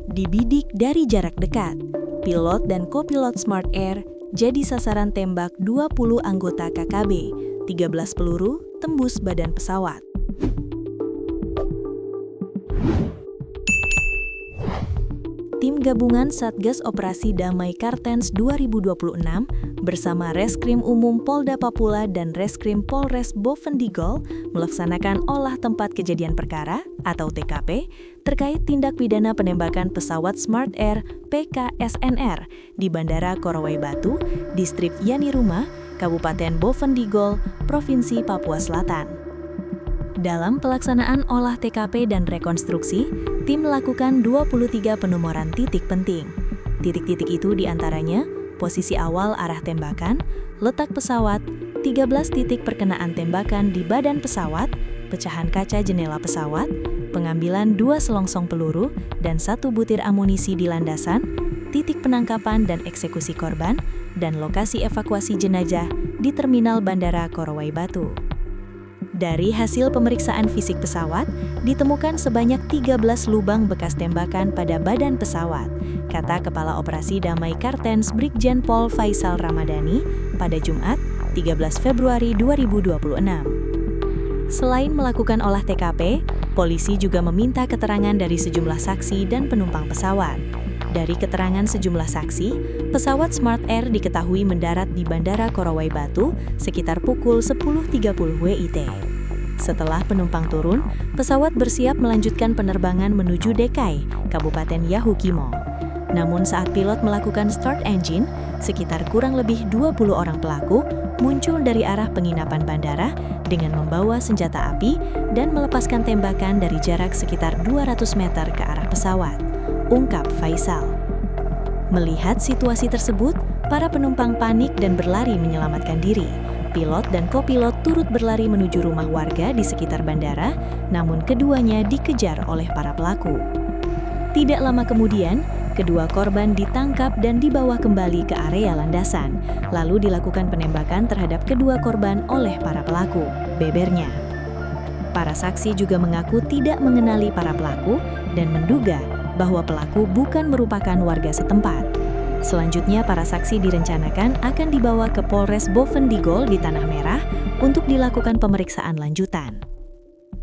Dibidik dari jarak dekat, pilot dan kopilot Smart Air jadi sasaran tembak 20 anggota KKB, 13 peluru tembus badan pesawat. Tim gabungan Satgas Operasi Damai Kartens 2026 bersama Reskrim Umum Polda Papua dan Reskrim Polres Bovendigol melaksanakan olah tempat kejadian perkara atau TKP terkait tindak pidana penembakan pesawat Smart Air PKSNR di Bandara Korowai Batu, Distrik Yaniruma, Kabupaten Bovendigol, Provinsi Papua Selatan. Dalam pelaksanaan olah TKP dan rekonstruksi, tim melakukan 23 penomoran titik penting. Titik-titik itu diantaranya posisi awal arah tembakan, letak pesawat, 13 titik perkenaan tembakan di badan pesawat, pecahan kaca jendela pesawat, pengambilan 2 selongsong peluru dan 1 butir amunisi di landasan, titik penangkapan dan eksekusi korban, dan lokasi evakuasi jenazah di Terminal Bandara Korowai Batu. Dari hasil pemeriksaan fisik pesawat, ditemukan sebanyak 13 lubang bekas tembakan pada badan pesawat, kata Kepala Operasi Damai Kartens Brigjen Pol Faisal Ramadhani pada Jumat, 13 Februari 2026. Selain melakukan olah TKP, polisi juga meminta keterangan dari sejumlah saksi dan penumpang pesawat. Dari keterangan sejumlah saksi, pesawat Smart Air diketahui mendarat di Bandara Korowai Batu sekitar pukul 10.30 WIT. Setelah penumpang turun, pesawat bersiap melanjutkan penerbangan menuju Dekai, Kabupaten Yahukimo. Namun saat pilot melakukan start engine, sekitar kurang lebih 20 orang pelaku muncul dari arah penginapan bandara dengan membawa senjata api dan melepaskan tembakan dari jarak sekitar 200 meter ke arah pesawat, ungkap Faisal. Melihat situasi tersebut, para penumpang panik dan berlari menyelamatkan diri. Pilot dan kopilot turut berlari menuju rumah warga di sekitar bandara, namun keduanya dikejar oleh para pelaku. Tidak lama kemudian, kedua korban ditangkap dan dibawa kembali ke area landasan, lalu dilakukan penembakan terhadap kedua korban oleh para pelaku, bebernya. Para saksi juga mengaku tidak mengenali para pelaku dan menduga bahwa pelaku bukan merupakan warga setempat. Selanjutnya, para saksi direncanakan akan dibawa ke Polres Bovendigol di Tanah Merah untuk dilakukan pemeriksaan lanjutan.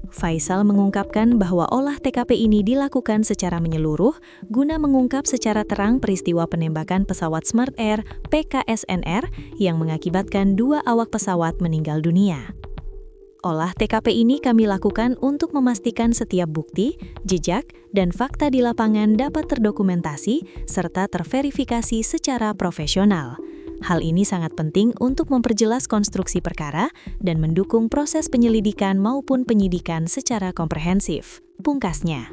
Faisal mengungkapkan bahwa olah TKP ini dilakukan secara menyeluruh guna mengungkap secara terang peristiwa penembakan pesawat Smart Air PKSNR yang mengakibatkan 2 awak pesawat meninggal dunia. Olah TKP ini kami lakukan untuk memastikan setiap bukti, jejak, dan fakta di lapangan dapat terdokumentasi serta terverifikasi secara profesional. Hal ini sangat penting untuk memperjelas konstruksi perkara dan mendukung proses penyelidikan maupun penyidikan secara komprehensif, pungkasnya.